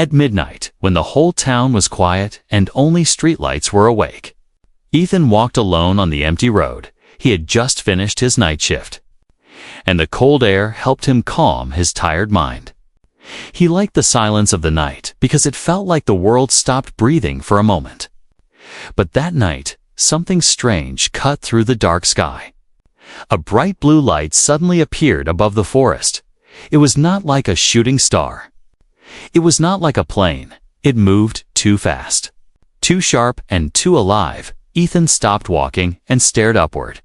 At midnight, when the whole town was quiet and only streetlights were awake, Ethan walked alone on the empty road. He had just finished his night shift, and the cold air helped him calm his tired mind. He liked the silence of the night because it felt like the world stopped breathing for a moment. But that night, something strange cut through the dark sky. A bright blue light suddenly appeared above the forest. It was not like a shooting star. It was not like a plane. It moved too fast, too sharp, and too alive. Ethan stopped walking and stared upward.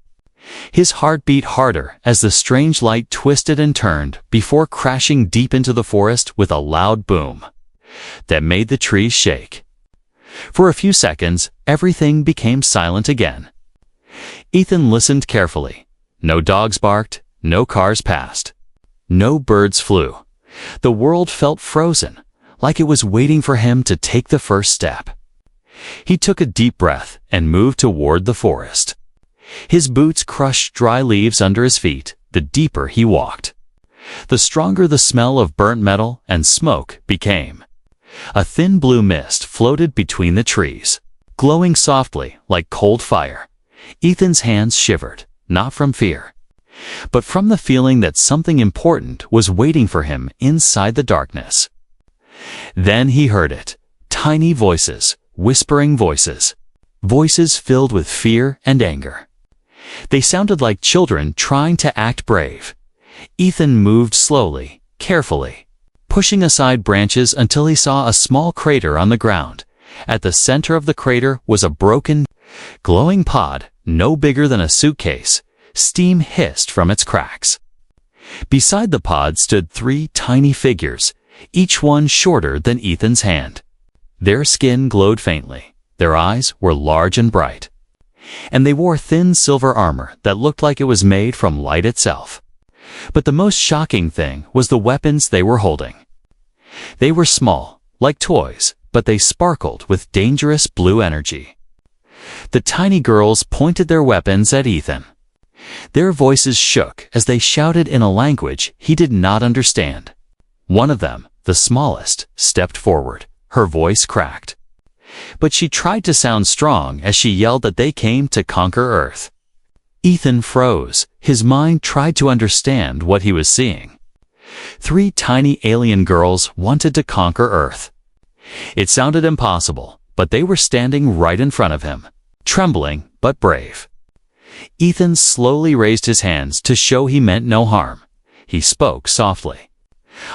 His heart beat harder as the strange light twisted and turned before crashing deep into the forest with a loud boom that made the trees shake. For a few seconds, everything became silent again. Ethan listened carefully. No dogs barked, no cars passed, no birds flew. The world felt frozen, like it was waiting for him to take the first step. He took a deep breath and moved toward the forest. His boots crushed dry leaves under his feet. The deeper he walked, the stronger the smell of burnt metal and smoke became. A thin blue mist floated between the trees, glowing softly like cold fire. Ethan's hands shivered, not from fear, but from the feeling that something important was waiting for him inside the darkness. Then he heard it. Tiny voices, whispering voices, voices filled with fear and anger. They sounded like children trying to act brave. Ethan moved slowly, carefully, pushing aside branches until he saw a small crater on the ground. At the center of the crater was a broken, glowing pod, no bigger than a suitcase. Steam hissed from its cracks. Beside the pod stood 3 tiny figures, each one shorter than Ethan's hand. Their skin glowed faintly. Their eyes were large and bright, and they wore thin silver armor that looked like it was made from light itself. But the most shocking thing was the weapons they were holding. They were small, like toys, but they sparkled with dangerous blue energy. The tiny girls pointed their weapons at Ethan. Their voices shook as they shouted in a language he did not understand. One of them, the smallest, stepped forward. Her voice cracked, but she tried to sound strong as she yelled that they came to conquer Earth. Ethan froze. His mind tried to understand what he was seeing. 3 tiny alien girls wanted to conquer Earth. It sounded impossible, but they were standing right in front of him, trembling but brave. Ethan slowly raised his hands to show he meant no harm. He spoke softly.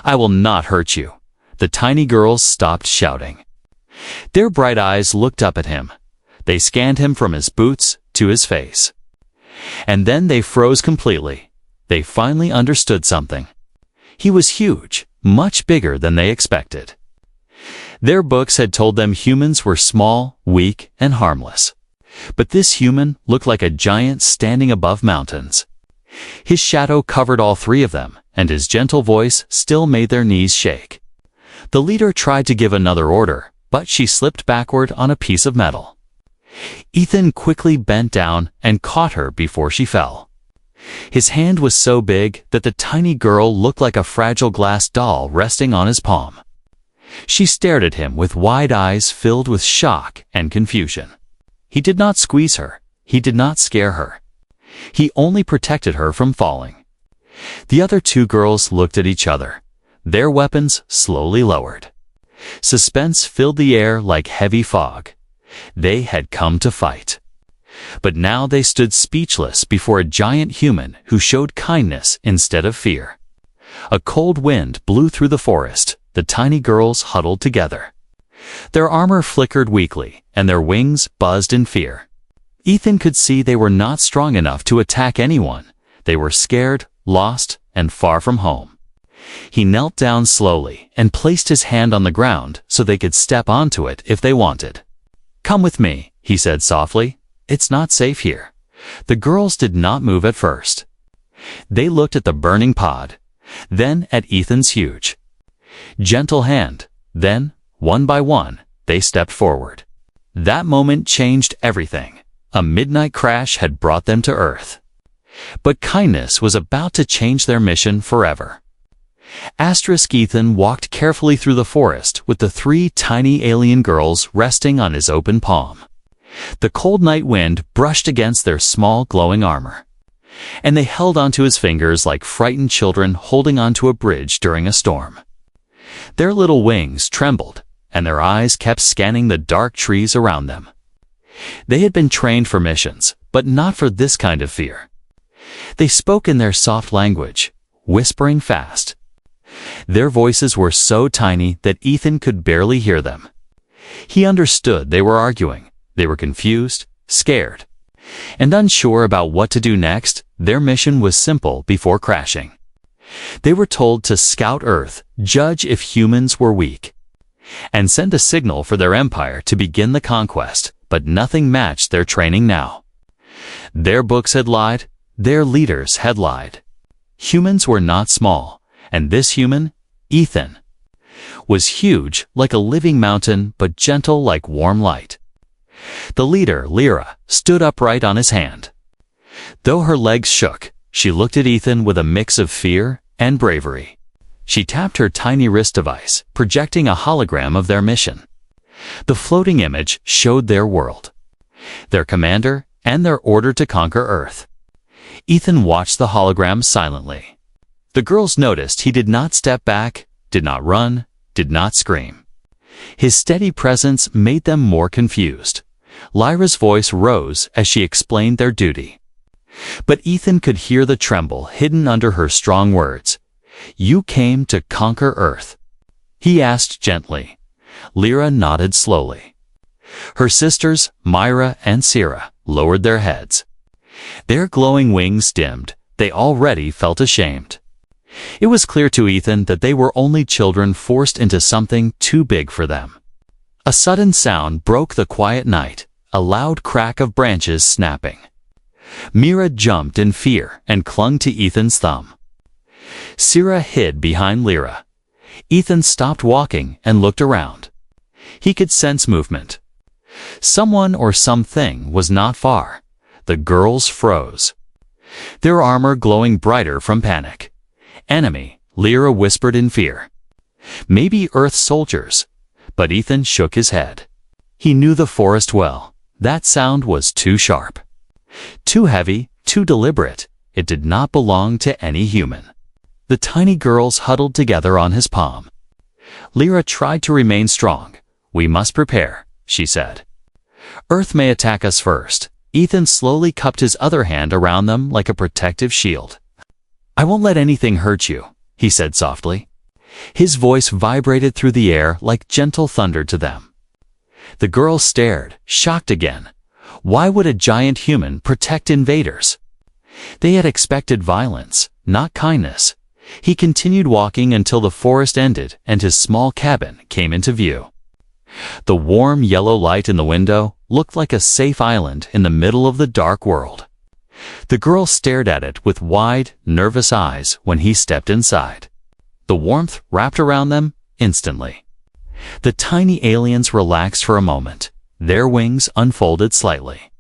"I will not hurt you." The tiny girls stopped shouting. Their bright eyes looked up at him. They scanned him from his boots to his face. And then they froze completely. They finally understood something. He was huge, much bigger than they expected. Their books had told them humans were small, weak, and harmless. But this human looked like a giant standing above mountains. His shadow covered all 3 of them, and his gentle voice still made their knees shake. The leader tried to give another order, but she slipped backward on a piece of metal. Ethan quickly bent down and caught her before she fell. His hand was so big that the tiny girl looked like a fragile glass doll resting on his palm. She stared at him with wide eyes filled with shock and confusion. He did not squeeze her. He did not scare her. He only protected her from falling. The other 2 girls looked at each other. Their weapons slowly lowered. Suspense filled the air like heavy fog. They had come to fight. But now they stood speechless before a giant human who showed kindness instead of fear. A cold wind blew through the forest. The tiny girls huddled together. Their armor flickered weakly, and their wings buzzed in fear. Ethan could see they were not strong enough to attack anyone. They were scared, lost, and far from home. He knelt down slowly and placed his hand on the ground so they could step onto it if they wanted. "Come with me," he said softly. "It's not safe here." The girls did not move at first. They looked at the burning pod, then at Ethan's huge, gentle hand. Then, one by one, they stepped forward. That moment changed everything. A midnight crash had brought them to Earth. But kindness was about to change their mission forever. Ethan walked carefully through the forest with the 3 tiny alien girls resting on his open palm. The cold night wind brushed against their small glowing armor, and they held onto his fingers like frightened children holding onto a bridge during a storm. Their little wings trembled, and their eyes kept scanning the dark trees around them. They had been trained for missions, but not for this kind of fear. They spoke in their soft language, whispering fast. Their voices were so tiny that Ethan could barely hear them. He understood they were arguing. They were confused, scared, and unsure about what to do next. Their mission was simple before crashing. They were told to scout Earth, judge if humans were weak, and send a signal for their empire to begin the conquest, but nothing matched their training now. Their books had lied, their leaders had lied. Humans were not small, and this human, Ethan, was huge like a living mountain but gentle like warm light. The leader, Lyra, stood upright on his hand. Though her legs shook, she looked at Ethan with a mix of fear and bravery. She tapped her tiny wrist device, projecting a hologram of their mission. The floating image showed their world, their commander, and their order to conquer Earth. Ethan watched the hologram silently. The girls noticed he did not step back, did not run, did not scream. His steady presence made them more confused. Lyra's voice rose as she explained their duty. But Ethan could hear the tremble hidden under her strong words. "You came to conquer Earth?" he asked gently. Lyra nodded slowly. Her sisters, Myra and Sierra, lowered their heads. Their glowing wings dimmed. They already felt ashamed. It was clear to Ethan that they were only children forced into something too big for them. A sudden sound broke the quiet night, a loud crack of branches snapping. Myra jumped in fear and clung to Ethan's thumb. Sierra hid behind Lyra. Ethan stopped walking and looked around. He could sense movement. Someone or something was not far. The girls froze, their armor glowing brighter from panic. "Enemy," Lyra whispered in fear. "Maybe Earth soldiers." But Ethan shook his head. He knew the forest well. That sound was too sharp, too heavy, too deliberate. It did not belong to any human. The tiny girls huddled together on his palm. Lyra tried to remain strong. "We must prepare," she said. "Earth may attack us first." Ethan slowly cupped his other hand around them like a protective shield. "I won't let anything hurt you," he said softly. His voice vibrated through the air like gentle thunder to them. The girls stared, shocked again. Why would a giant human protect invaders? They had expected violence, not kindness. He continued walking until the forest ended and his small cabin came into view. The warm yellow light in the window looked like a safe island in the middle of the dark world. The girl stared at it with wide, nervous eyes when he stepped inside. The warmth wrapped around them instantly. The tiny aliens relaxed for a moment. Their wings unfolded slightly.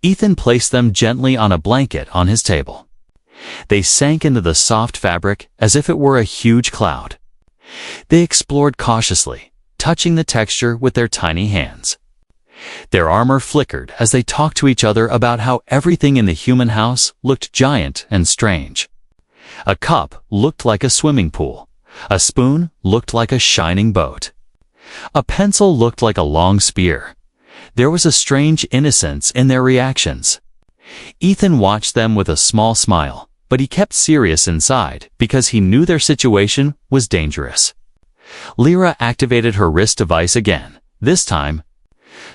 Ethan placed them gently on a blanket on his table. They sank into the soft fabric as if it were a huge cloud. They explored cautiously, touching the texture with their tiny hands. Their armor flickered as they talked to each other about how everything in the human house looked giant and strange. A cup looked like a swimming pool. A spoon looked like a shining boat. A pencil looked like a long spear. There was a strange innocence in their reactions. Ethan watched them with a small smile, but he kept serious inside because he knew their situation was dangerous. Lyra activated her wrist device again. This time,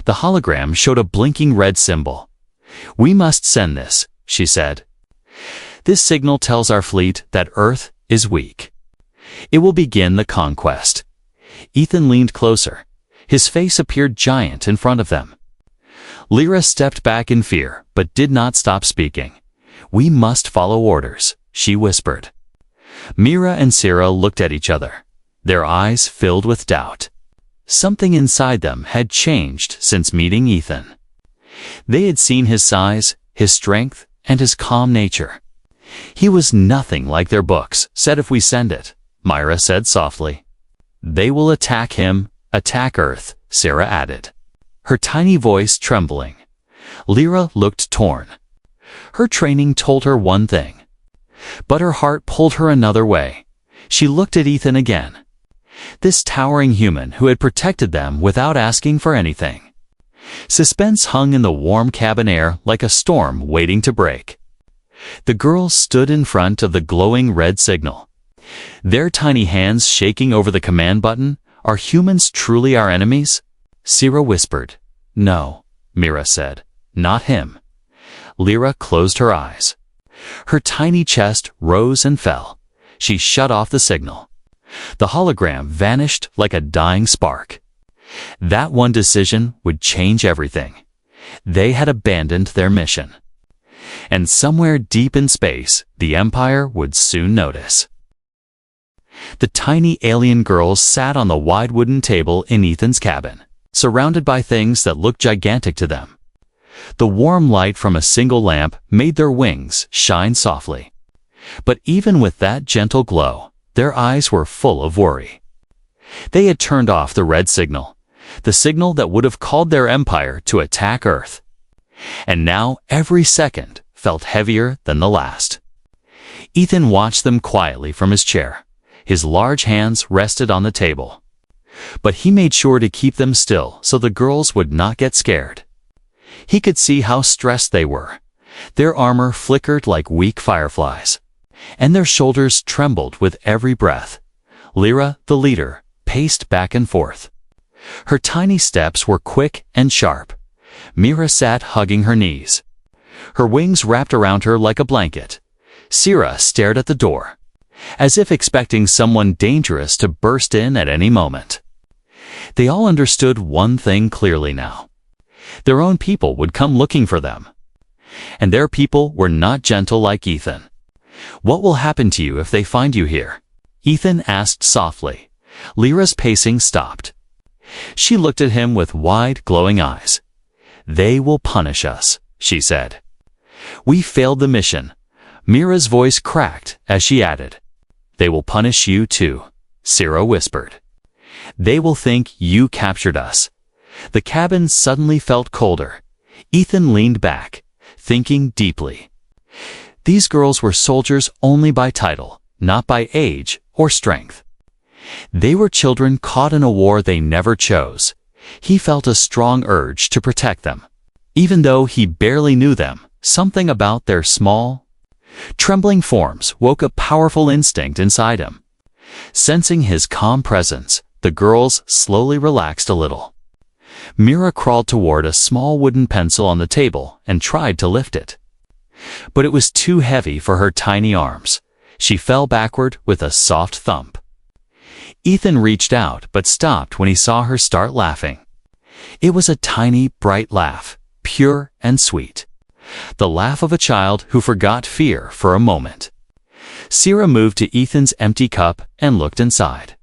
the hologram showed a blinking red symbol. "We must send this," she said. "This signal tells our fleet that Earth is weak. It will begin the conquest." Ethan leaned closer. His face appeared giant in front of them. Lyra stepped back in fear, but did not stop speaking. "We must follow orders," she whispered. Myra and Sierra looked at each other, their eyes filled with doubt. Something inside them had changed since meeting Ethan. They had seen his size, his strength, and his calm nature. He was nothing like their books said. "If we send it, Myra said softly. They will attack him, attack Earth, Sarah added, her tiny voice trembling. Lyra looked torn. Her training told her one thing, but her heart pulled her another way. She looked at Ethan again. This towering human who had protected them without asking for anything. Suspense hung in the warm cabin air like a storm waiting to break. The girls stood in front of the glowing red signal, their tiny hands shaking over the command button. Are humans truly our enemies? Sarah whispered. No, Myra said. Not him. Lyra closed her eyes. Her tiny chest rose and fell. She shut off the signal. The hologram vanished like a dying spark. That one decision would change everything. They had abandoned their mission. And somewhere deep in space, the Empire would soon notice. The tiny alien girls sat on the wide wooden table in Ethan's cabin, surrounded by things that looked gigantic to them. The warm light from a single lamp made their wings shine softly. But even with that gentle glow, their eyes were full of worry. They had turned off the red signal, the signal that would have called their empire to attack Earth. And now every second felt heavier than the last. Ethan watched them quietly from his chair. His large hands rested on the table. But he made sure to keep them still so the girls would not get scared. He could see how stressed they were. Their armor flickered like weak fireflies, and their shoulders trembled with every breath. Lyra, the leader, paced back and forth. Her tiny steps were quick and sharp. Myra sat hugging her knees, her wings wrapped around her like a blanket. Sarah stared at the door, as if expecting someone dangerous to burst in at any moment. They all understood one thing clearly now. Their own people would come looking for them. And their people were not gentle like Ethan. What will happen to you if they find you here? Ethan asked softly. Lyra's pacing stopped. She looked at him with wide, glowing eyes. They will punish us, she said. We failed the mission. Myra's voice cracked as she added. They will punish you too, Sarah whispered. They will think you captured us. The cabin suddenly felt colder. Ethan leaned back, thinking deeply. These girls were soldiers only by title, not by age or strength. They were children caught in a war they never chose. He felt a strong urge to protect them. Even though he barely knew them, something about their small, trembling forms woke a powerful instinct inside him. Sensing his calm presence, the girls slowly relaxed a little. Myra crawled toward a small wooden pencil on the table and tried to lift it. But it was too heavy for her tiny arms. She fell backward with a soft thump. Ethan reached out but stopped when he saw her start laughing. It was a tiny, bright laugh, pure and sweet. The laugh of a child who forgot fear for a moment. Sarah moved to Ethan's empty cup and looked inside.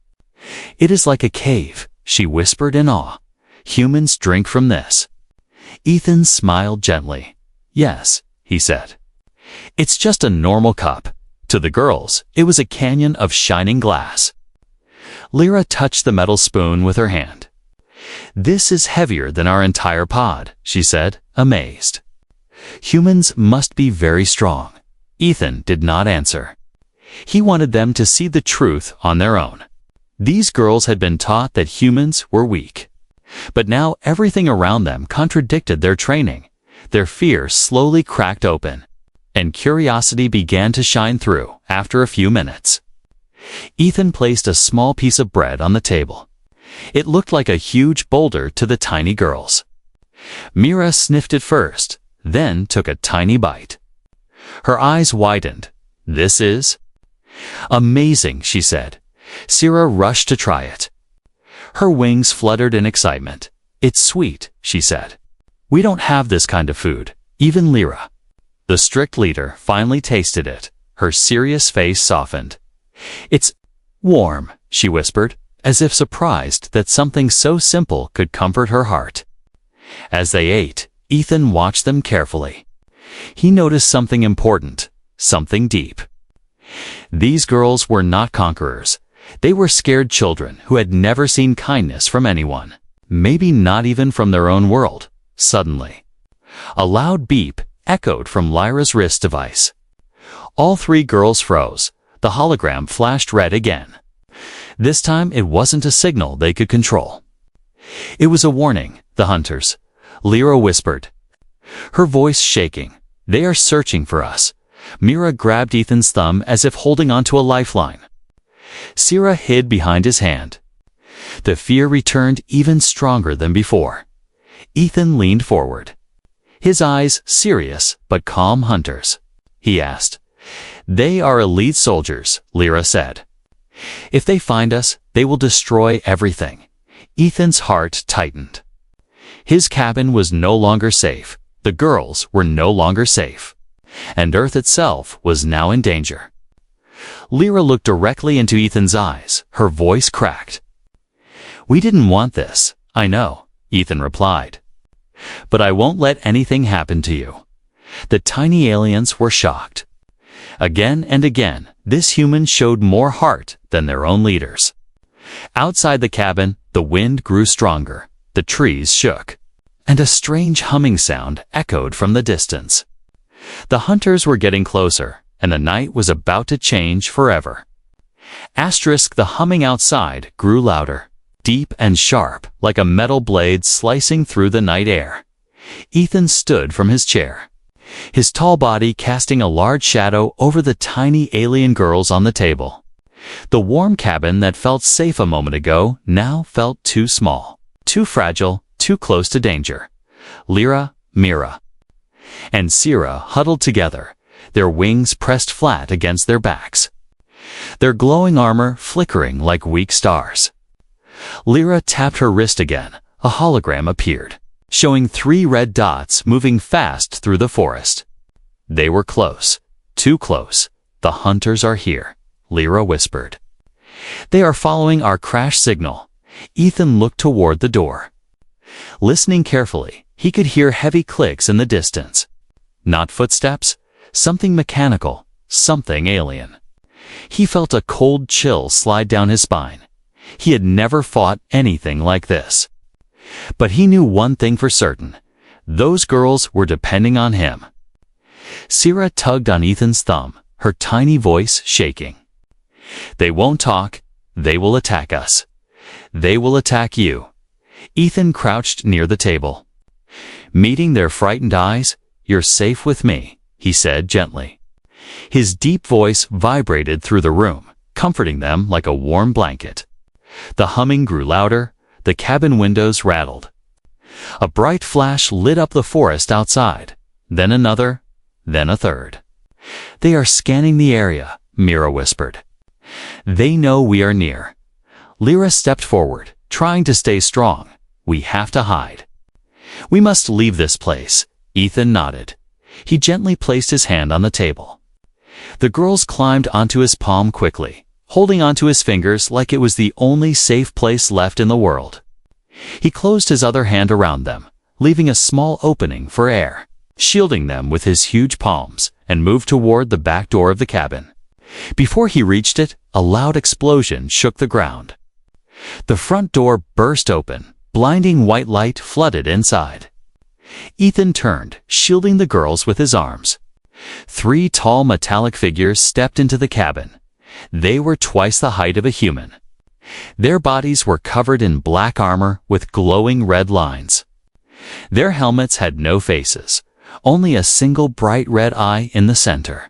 It is like a cave, she whispered in awe. Humans drink from this. Ethan smiled gently. Yes, he said. It's just a normal cup. To the girls, it was a canyon of shining glass. Lyra touched the metal spoon with her hand. This is heavier than our entire pod, she said, amazed. Humans must be very strong. Ethan did not answer. He wanted them to see the truth on their own. These girls had been taught that humans were weak. But now everything around them contradicted their training. Their fear slowly cracked open, and curiosity began to shine through after a few minutes. Ethan placed a small piece of bread on the table. It looked like a huge boulder to the tiny girls. Myra sniffed it first, then took a tiny bite. Her eyes widened. This is amazing, she said. Sarah rushed to try it. Her wings fluttered in excitement. It's sweet, she said. We don't have this kind of food, even Lyra. The strict leader finally tasted it. Her serious face softened. It's warm, she whispered, as if surprised that something so simple could comfort her heart. As they ate, Ethan watched them carefully. He noticed something important, something deep. These girls were not conquerors. They were scared children who had never seen kindness from anyone, maybe not even from their own world. Suddenly, a loud beep echoed from Lyra's wrist device. All three girls froze. The hologram flashed red again. This time it wasn't a signal they could control. It was a warning, the hunters. Lyra whispered, her voice shaking. They are searching for us. Mira grabbed Ethan's thumb as if holding onto a lifeline. Sierra hid behind his hand. The fear returned even stronger than before. Ethan leaned forward. His eyes serious but calm. Hunters? He asked. They are elite soldiers, Lyra said. If they find us, they will destroy everything. Ethan's heart tightened. His cabin was no longer safe. The girls were no longer safe. And Earth itself was now in danger. Lyra looked directly into Ethan's eyes. Her voice cracked. We didn't want this, I know, Ethan replied. But I won't let anything happen to you. The tiny aliens were shocked. Again and again, this human showed more heart than their own leaders. Outside the cabin, the wind grew stronger. The trees shook. And a strange humming sound echoed from the distance. The hunters were getting closer, and the night was about to change forever. The humming outside grew louder, deep and sharp, like a metal blade slicing through the night air. Ethan stood from his chair, his tall body casting a large shadow over the tiny alien girls on the table. The warm cabin that felt safe a moment ago now felt too small, too fragile, too close to danger. Lyra, Mira, and Sierra huddled together, their wings pressed flat against their backs, their glowing armor flickering like weak stars. Lyra tapped her wrist again. A hologram appeared, showing 3 red dots moving fast through the forest. They were close, too close. The hunters are here, Lyra whispered. They are following our crash signal. Ethan looked toward the door. Listening carefully, he could hear heavy clicks in the distance. Not footsteps, something mechanical, something alien. He felt a cold chill slide down his spine. He had never fought anything like this. But he knew one thing for certain. Those girls were depending on him. Sierra tugged on Ethan's thumb, her tiny voice shaking. They won't talk. They will attack us. They will attack you. Ethan crouched near the table. Meeting their frightened eyes, you're safe with me, he said gently. His deep voice vibrated through the room, comforting them like a warm blanket. The humming grew louder. The cabin windows rattled. A bright flash lit up the forest outside, then another, then a third. They are scanning the area, Mira whispered. They know we are near. Lyra stepped forward, trying to stay strong. We have to hide. We must leave this place. Ethan nodded. He gently placed his hand on the table. The girls climbed onto his palm quickly, holding onto his fingers like it was the only safe place left in the world. He closed his other hand around them, leaving a small opening for air, shielding them with his huge palms, and moved toward the back door of the cabin. Before he reached it, a loud explosion shook the ground. The front door burst open. Blinding white light flooded inside. Ethan turned, shielding the girls with his arms. 3 tall metallic figures stepped into the cabin. They were twice the height of a human. Their bodies were covered in black armor with glowing red lines. Their helmets had no faces, only a single bright red eye in the center.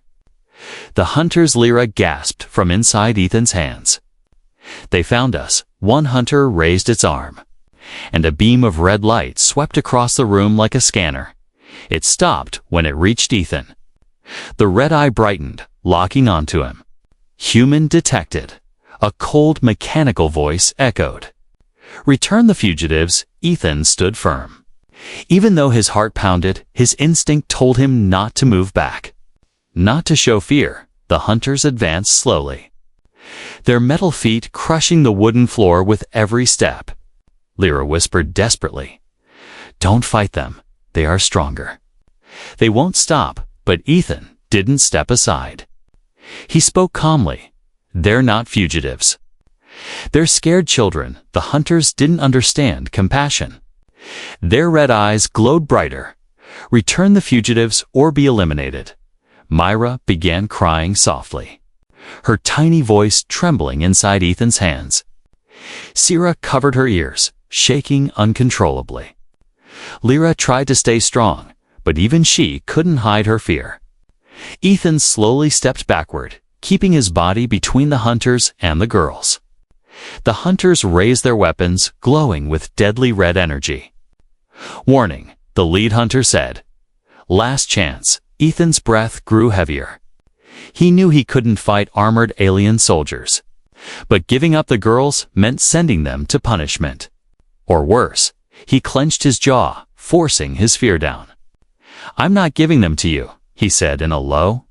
The hunters. Lyra gasped from inside Ethan's hands. They found us. One hunter raised its arm, and a beam of red light swept across the room like a scanner. It stopped when it reached Ethan. The red eye brightened, locking onto him. Human detected. A cold mechanical voice echoed. Return the fugitives. Ethan stood firm. Even though his heart pounded, his instinct told him not to move back. Not to show fear. The hunters advanced slowly, their metal feet crushing the wooden floor with every step. Lyra whispered desperately, "Don't fight them. They are stronger. They won't stop." But Ethan didn't step aside. He spoke calmly. "They're not fugitives. They're scared children. The hunters didn't understand compassion. Their red eyes glowed brighter. Return the fugitives or be eliminated. Myra began crying softly, her tiny voice trembling inside Ethan's hands. Sierra covered her ears, shaking uncontrollably. Lyra tried to stay strong, but even she couldn't hide her fear. Ethan slowly stepped backward, keeping his body between the hunters and the girls. The hunters raised their weapons, glowing with deadly red energy. Warning, the lead hunter said. Last chance. Ethan's breath grew heavier. He knew he couldn't fight armored alien soldiers. But giving up the girls meant sending them to punishment. Or worse, he clenched his jaw, forcing his fear down. I'm not giving them to you, he said in a low,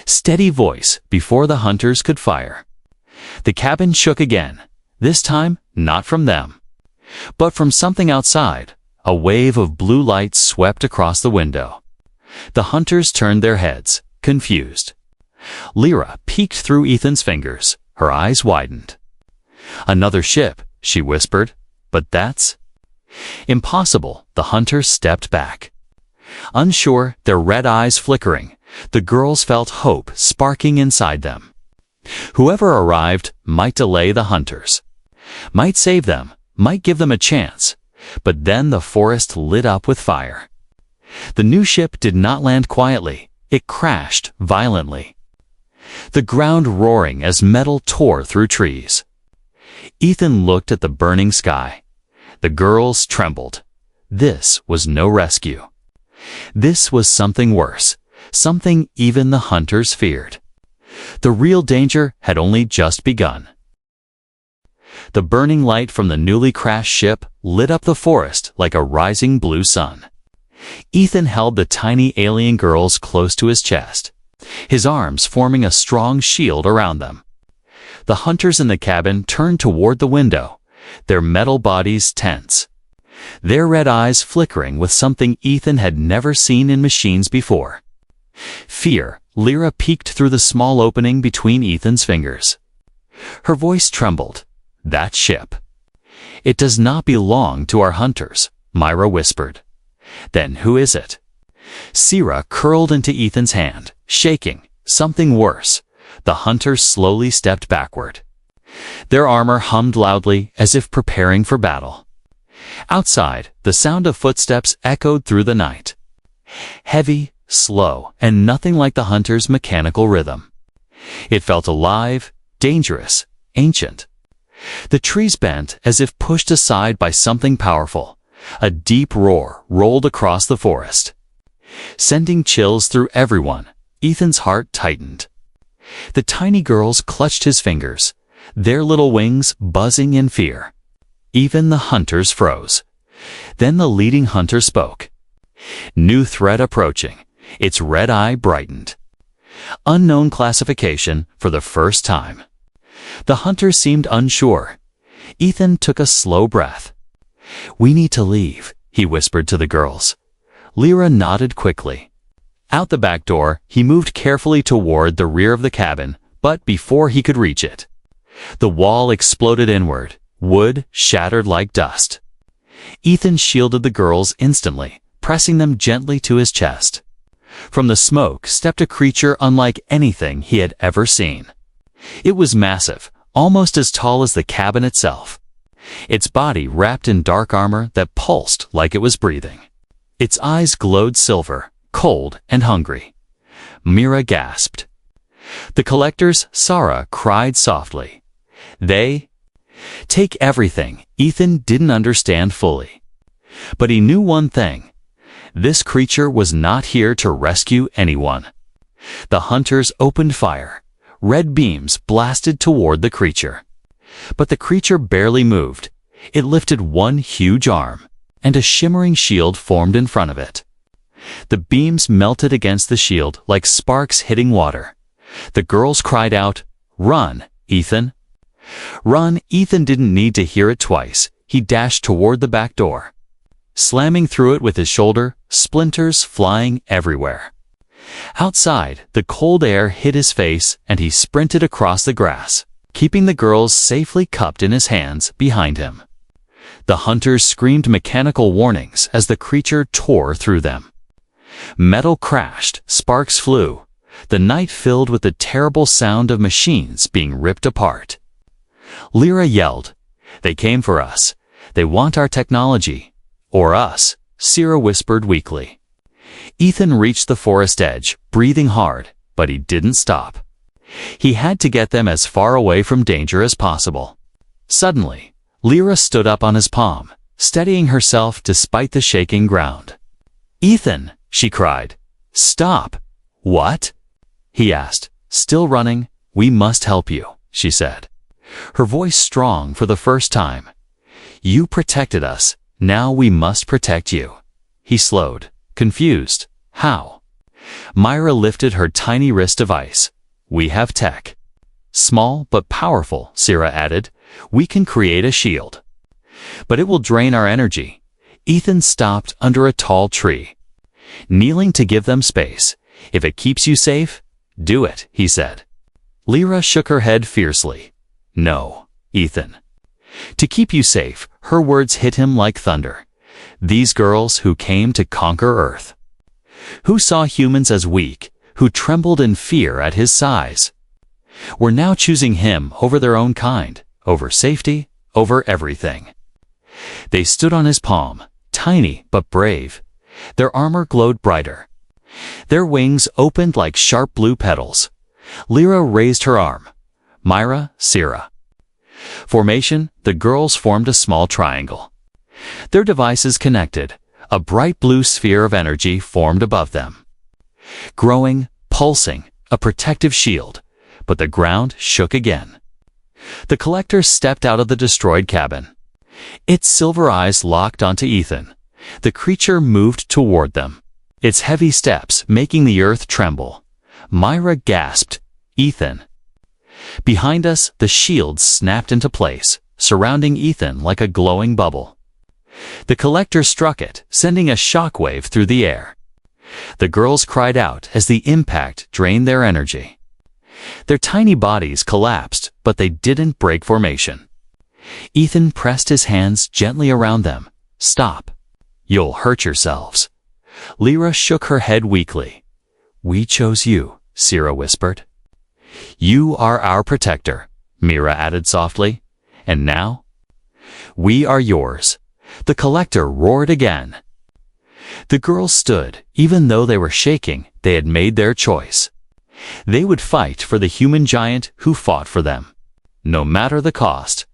steady voice before the hunters could fire. The cabin shook again, this time not from them, but from something outside. A wave of blue light swept across the window. The hunters turned their heads, confused. Lyra peeked through Ethan's fingers, her eyes widened. Another ship, she whispered, but that's impossible. The hunters stepped back. Unsure, their red eyes flickering, the girls felt hope sparking inside them. Whoever arrived might delay the hunters, might save them, might give them a chance, but then the forest lit up with fire. The new ship did not land quietly, it crashed violently. The ground roaring as metal tore through trees. Ethan looked at the burning sky. The girls trembled. This was no rescue. This was something worse, something even the hunters feared. The real danger had only just begun. The burning light from the newly crashed ship lit up the forest like a rising blue sun. Ethan held the tiny alien girls close to his chest, his arms forming a strong shield around them. The hunters in the cabin turned toward the window, their metal bodies tense, their red eyes flickering with something Ethan had never seen in machines before. Fear, Lyra peeked through the small opening between Ethan's fingers. Her voice trembled. That ship. It does not belong to our hunters, Myra whispered. Then who is it? Sierra curled into Ethan's hand, shaking. Something worse. The hunters slowly stepped backward. Their armor hummed loudly as if preparing for battle. Outside, the sound of footsteps echoed through the night. Heavy, slow, and nothing like the hunters' mechanical rhythm. It felt alive, dangerous, ancient. The trees bent as if pushed aside by something powerful. A deep roar rolled across the forest, sending chills through everyone. Ethan's heart tightened. The tiny girls clutched his fingers, their little wings buzzing in fear. Even the hunters froze. Then the leading hunter spoke. New threat approaching. Its red eye brightened. Unknown classification for the first time. The hunter seemed unsure. Ethan took a slow breath. We need to leave, he whispered to the girls. Lyra nodded quickly. Out the back door, he moved carefully toward the rear of the cabin, but before he could reach it, the wall exploded inward, wood shattered like dust. Ethan shielded the girls instantly, pressing them gently to his chest. From the smoke stepped a creature unlike anything he had ever seen. It was massive, almost as tall as the cabin itself. Its body wrapped in dark armor that pulsed like it was breathing. Its eyes glowed silver, cold and hungry. Mira gasped. The collectors, Sarah, cried softly. They take everything. Ethan didn't understand fully. But he knew one thing. This creature was not here to rescue anyone. The hunters opened fire. Red beams blasted toward the creature. But the creature barely moved. It lifted one huge arm, and a shimmering shield formed in front of it. The beams melted against the shield like sparks hitting water. The girls cried out, "Run, Ethan!" Run! Ethan didn't need to hear it twice. He dashed toward the back door, slamming through it with his shoulder, splinters flying everywhere. Outside, the cold air hit his face and he sprinted across the grass, keeping the girls safely cupped in his hands behind him. The hunters screamed mechanical warnings as the creature tore through them. Metal crashed, sparks flew, the night filled with the terrible sound of machines being ripped apart. Lyra yelled, "They came for us. They want our technology." "Or us," Sierra whispered weakly. Ethan reached the forest edge, breathing hard, but he didn't stop. He had to get them as far away from danger as possible. Suddenly, Lyra stood up on his palm, steadying herself despite the shaking ground. "Ethan!" she cried. "Stop!" "What?" he asked. "Still running? We must help you," she said, her voice strong for the first time. "You protected us. Now we must protect you." He slowed, confused. "How?" Myra lifted her tiny wrist device. "We have tech." "Small but powerful," Sierra added. "We can create a shield." "But it will drain our energy." Ethan stopped under a tall tree, kneeling to give them space. "If it keeps you safe, do it," he said. Lyra shook her head fiercely. "No, Ethan." "To keep you safe," her words hit him like thunder. These girls who came to conquer Earth, who saw humans as weak, who trembled in fear at his size, were now choosing him over their own kind, over safety, over everything. They stood on his palm, tiny but brave. Their armor glowed brighter. Their wings opened like sharp blue petals. Lyra raised her arm. Myra, Sierra. Formation, the girls formed a small triangle. Their devices connected. A bright blue sphere of energy formed above them. Growing, pulsing, a protective shield. But the ground shook again. The collector stepped out of the destroyed cabin. Its silver eyes locked onto Ethan. The creature moved toward them, its heavy steps making the earth tremble. Myra gasped, "Ethan!" Behind us, the shield snapped into place, surrounding Ethan like a glowing bubble. The collector struck it, sending a shockwave through the air. The girls cried out as the impact drained their energy. Their tiny bodies collapsed, but they didn't break formation. Ethan pressed his hands gently around them. "Stop. You'll hurt yourselves." Lyra shook her head weakly. "We chose you," Sierra whispered. "You are our protector," Mira added softly. "And now, we are yours." The collector roared again. The girls stood. Even though they were shaking, they had made their choice. They would fight for the human giant who fought for them, no matter the cost.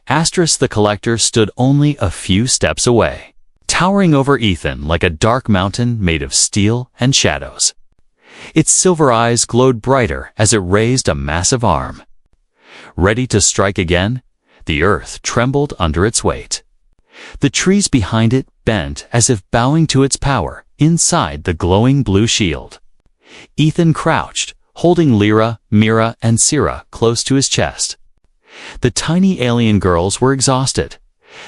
The collector stood only a few steps away, towering over Ethan like a dark mountain made of steel and shadows. Its silver eyes glowed brighter as it raised a massive arm. Ready to strike again, the earth trembled under its weight. The trees behind it bent as if bowing to its power inside the glowing blue shield. Ethan crouched, holding Lyra, Mira, and Sierra close to his chest. The tiny alien girls were exhausted,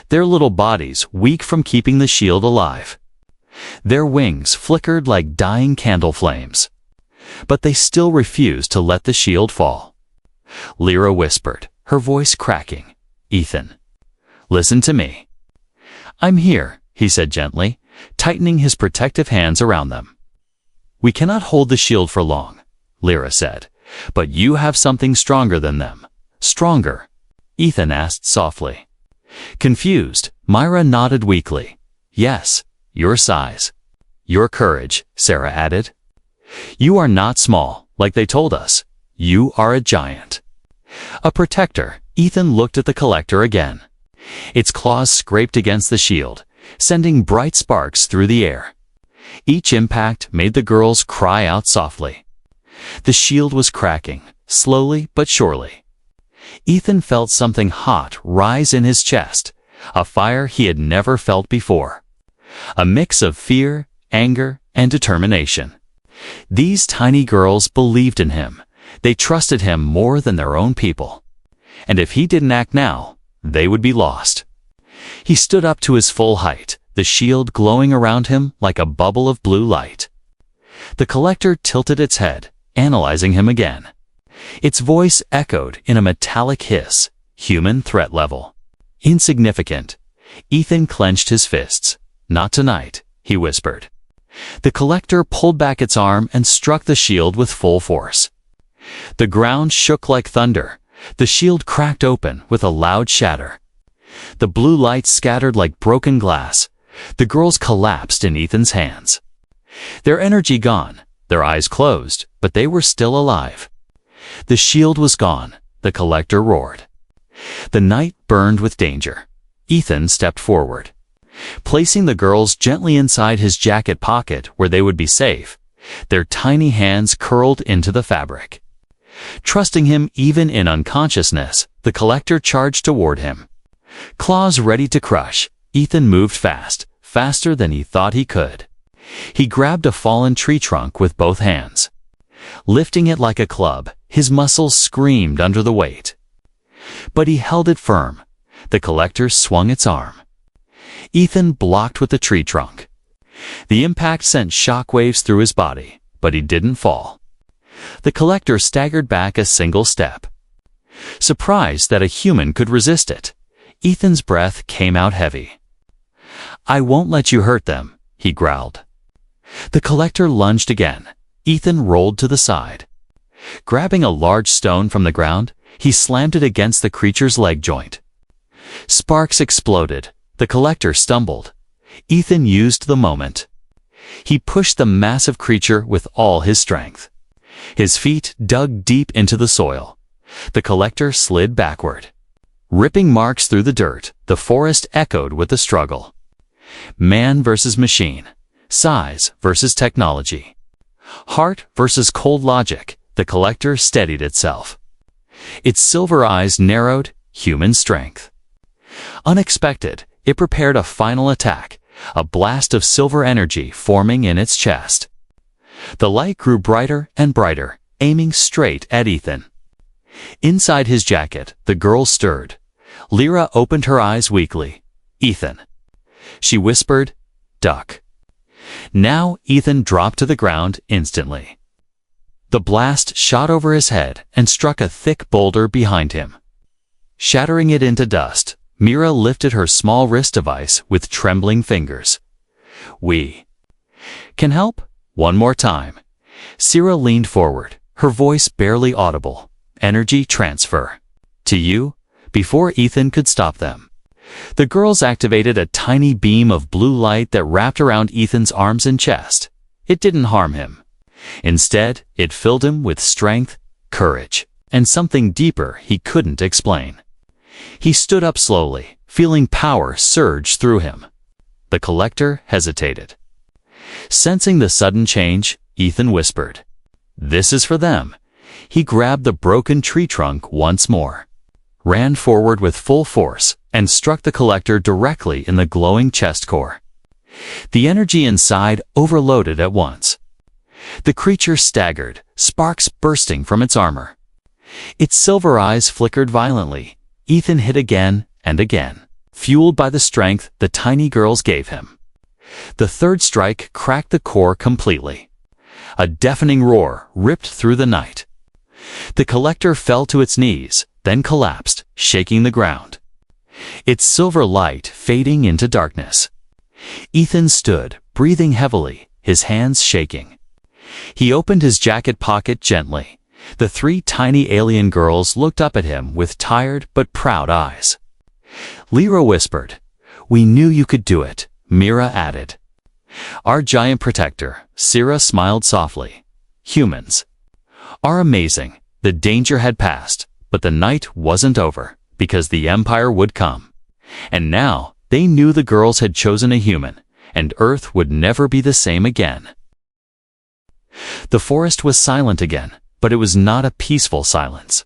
their little bodies weak from keeping the shield alive. Their wings flickered like dying candle flames. But they still refused to let the shield fall. Lyra whispered, her voice cracking, "Ethan, listen to me." "I'm here," he said gently, tightening his protective hands around them. "We cannot hold the shield for long," Lyra said, "but you have something stronger than them." "Stronger?" Ethan asked softly. Confused, Myra nodded weakly. "Yes, your size. Your courage," Sarah added. "You are not small, like they told us. You are a giant." A protector. Ethan looked at the collector again. Its claws scraped against the shield, sending bright sparks through the air. Each impact made the girls cry out softly. The shield was cracking, slowly but surely. Ethan felt something hot rise in his chest, a fire he had never felt before. A mix of fear, anger, and determination. These tiny girls believed in him. They trusted him more than their own people. And if he didn't act now, they would be lost. He stood up to his full height, the shield glowing around him like a bubble of blue light. The collector tilted its head, analyzing him again. Its voice echoed in a metallic hiss, human threat level. Insignificant. Ethan clenched his fists. "Not tonight," he whispered. The collector pulled back its arm and struck the shield with full force. The ground shook like thunder. The shield cracked open with a loud shatter. The blue light scattered like broken glass. The girls collapsed in Ethan's hands. Their energy gone, their eyes closed, but they were still alive. The shield was gone, the collector roared. The night burned with danger. Ethan stepped forward. Placing the girls gently inside his jacket pocket where they would be safe, their tiny hands curled into the fabric. Trusting him even in unconsciousness, the collector charged toward him. Claws ready to crush, Ethan moved fast, faster than he thought he could. He grabbed a fallen tree trunk with both hands. Lifting it like a club, his muscles screamed under the weight. But he held it firm. The collector swung its arm. Ethan blocked with the tree trunk. The impact sent shockwaves through his body, but he didn't fall. The collector staggered back a single step. Surprised that a human could resist it, Ethan's breath came out heavy. "I won't let you hurt them," he growled. The collector lunged again. Ethan rolled to the side. Grabbing a large stone from the ground, he slammed it against the creature's leg joint. Sparks exploded. The collector stumbled. Ethan used the moment. He pushed the massive creature with all his strength. His feet dug deep into the soil. The collector slid backward. Ripping marks through the dirt, the forest echoed with the struggle. Man versus machine. Size versus technology. Heart versus cold logic. The collector steadied itself. Its silver eyes narrowed, human strength. Unexpected, it prepared a final attack, a blast of silver energy forming in its chest. The light grew brighter and brighter, aiming straight at Ethan. Inside his jacket, the girl stirred. Lyra opened her eyes weakly. "Ethan." She whispered, "Duck." Now Ethan dropped to the ground instantly. The blast shot over his head and struck a thick boulder behind him. Shattering it into dust, Mira lifted her small wrist device with trembling fingers. "We can help? One more time." Sierra leaned forward, her voice barely audible. "Energy transfer. To you?" Before Ethan could stop them, the girls activated a tiny beam of blue light that wrapped around Ethan's arms and chest. It didn't harm him. Instead, it filled him with strength, courage, and something deeper he couldn't explain. He stood up slowly, feeling power surge through him. The collector hesitated. Sensing the sudden change, Ethan whispered, "This is for them." He grabbed the broken tree trunk once more, ran forward with full force, and struck the collector directly in the glowing chest core. The energy inside overloaded at once. The creature staggered, sparks bursting from its armor. Its silver eyes flickered violently. Ethan hit again and again, fueled by the strength the tiny girls gave him. The third strike cracked the core completely. A deafening roar ripped through the night. The collector fell to its knees, then collapsed, shaking the ground. Its silver light fading into darkness. Ethan stood, breathing heavily, his hands shaking. He opened his jacket pocket gently. The three tiny alien girls looked up at him with tired but proud eyes. Lyra whispered, "We knew you could do it," Mira added. "Our giant protector," Sierra smiled softly. "Humans are amazing." The danger had passed, but the night wasn't over, because the Empire would come. And now, they knew the girls had chosen a human, and Earth would never be the same again. The forest was silent again, but it was not a peaceful silence.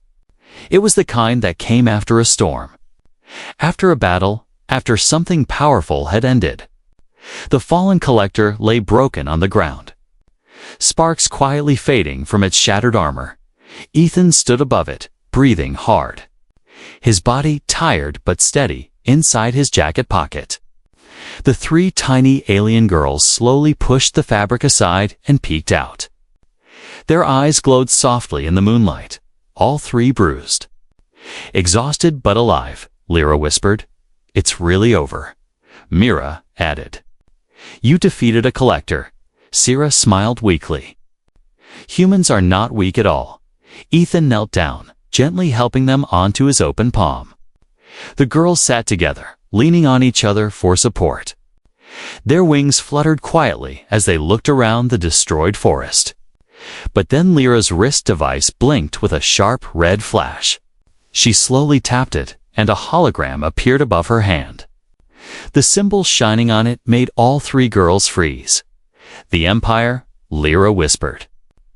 It was the kind that came after a storm. After a battle, after something powerful had ended. The fallen collector lay broken on the ground. Sparks quietly fading from its shattered armor. Ethan stood above it, breathing hard. His body tired but steady inside his jacket pocket. The three tiny alien girls slowly pushed the fabric aside and peeked out. Their eyes glowed softly in the moonlight. all three bruised. Exhausted but alive, Lyra whispered. It's really over. Mira added. You defeated a collector. Sierra smiled weakly. Humans are not weak at all. Ethan knelt down, gently helping them onto his open palm. The girls sat together, leaning on each other for support. Their wings fluttered quietly as they looked around the destroyed forest. But then Lyra's wrist device blinked with a sharp red flash. She slowly tapped it, and a hologram appeared above her hand. The symbol shining on it made all three girls freeze. The Empire, Lyra whispered.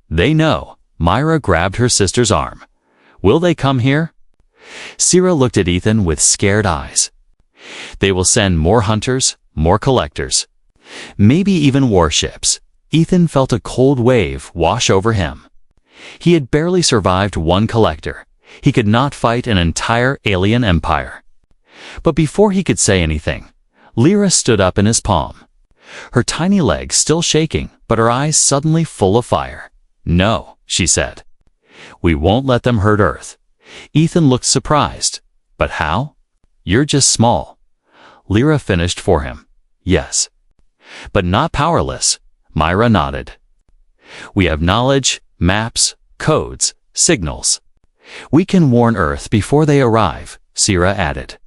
They know. Myra grabbed her sister's arm. Will they come here? Sierra looked at Ethan with scared eyes. They will send more hunters, more collectors. Maybe even warships. Ethan felt a cold wave wash over him. He had barely survived one collector. He could not fight an entire alien empire. But before he could say anything, Lyra stood up in his palm. Her tiny legs still shaking, but her eyes suddenly full of fire. No, she said. We won't let them hurt Earth. Ethan looked surprised. But how? You're just small. Lyra finished for him. Yes. But not powerless. Myra nodded. We have knowledge, maps, codes, signals. We can warn Earth before they arrive, Sierra added.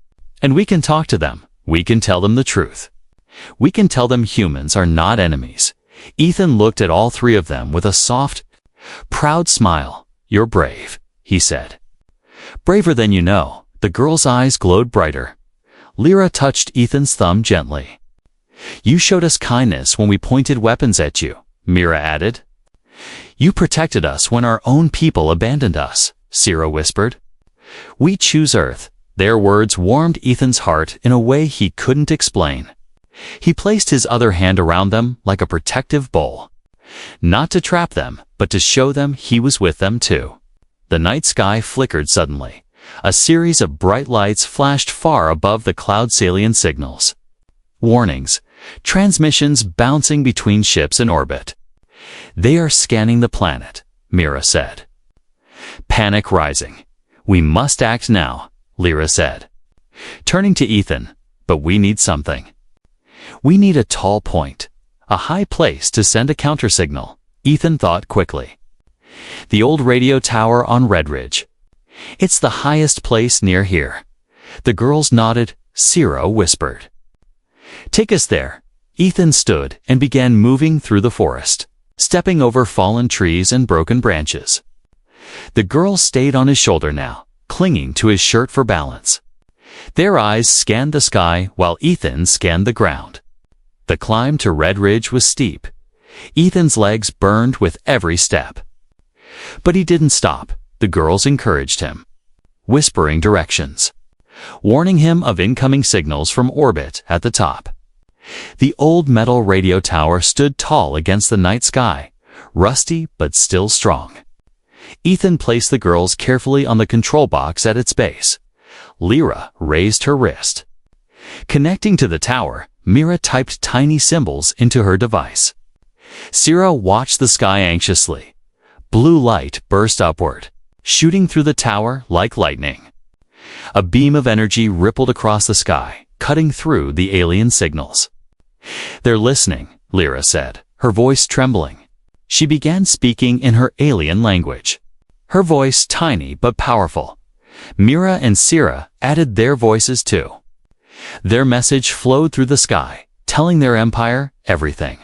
And we can talk to them. We can tell them the truth. We can tell them humans are not enemies. Ethan looked at all three of them with a soft, proud smile. You're brave, he said. Braver than you know. The girl's eyes glowed brighter. Lyra touched Ethan's thumb gently. You showed us kindness when we pointed weapons at you, Mira added. You protected us when our own people abandoned us, Sierra whispered. We choose Earth. Their words warmed Ethan's heart in a way he couldn't explain. He placed his other hand around them like a protective bowl. Not to trap them, but to show them he was with them too. The night sky flickered suddenly. A series of bright lights flashed far above the cloud's alien signals. Warnings. Transmissions bouncing between ships in orbit. They are scanning the planet, Mira said. Panic rising. We must act now, Lyra said. Turning to Ethan, but we need something. We need a tall point. A high place to send a countersignal, Ethan thought quickly. The old radio tower on Red Ridge. It's the highest place near here. The girls nodded. Sierra whispered. Take us there. Ethan stood and began moving through the forest, stepping over fallen trees and broken branches. The girls stayed on his shoulder now, clinging to his shirt for balance. Their eyes scanned the sky while Ethan scanned the ground. The climb to Red Ridge was steep. Ethan's legs burned with every step. But he didn't stop. The girls encouraged him, whispering directions, warning him of incoming signals from orbit at the top. The old metal radio tower stood tall against the night sky, rusty but still strong. Ethan placed the girls carefully on the control box at its base. Lyra raised her wrist. Connecting to the tower, Mira typed tiny symbols into her device. Sierra watched the sky anxiously. Blue light burst upward, shooting through the tower like lightning. A beam of energy rippled across the sky, cutting through the alien signals. They're listening, Lyra said, her voice trembling. She began speaking in her alien language. Her voice tiny but powerful. Mira and Sierra added their voices too. Their message flowed through the sky, telling their empire everything.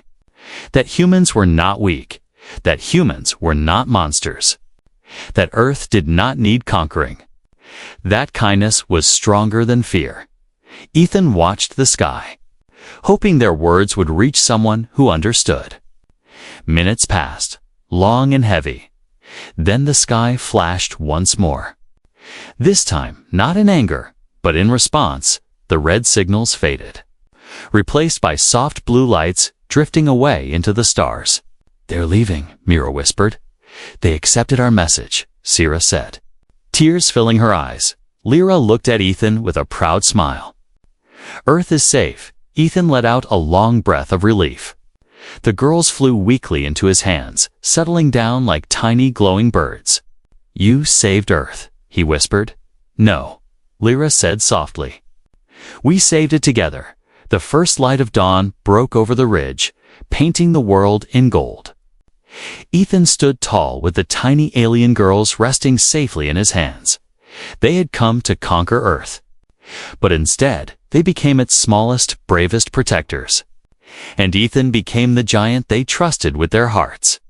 That humans were not weak. That humans were not monsters. That Earth did not need conquering. That kindness was stronger than fear. Ethan watched the sky, hoping their words would reach someone who understood. Minutes passed, long and heavy. Then the sky flashed once more. This time, not in anger, but in response, the red signals faded, replaced by soft blue lights drifting away into the stars. They're leaving, Mira whispered. They accepted our message, Sierra said. Tears filling her eyes, Lyra looked at Ethan with a proud smile. Earth is safe. Ethan let out a long breath of relief. The girls flew weakly into his hands, settling down like tiny glowing birds. You saved Earth, he whispered. No, Lyra said softly. We saved it together. The first light of dawn broke over the ridge, painting the world in gold. Ethan stood tall with the tiny alien girls resting safely in his hands. They had come to conquer Earth. But instead, they became its smallest, bravest protectors. And Ethan became the giant they trusted with their hearts.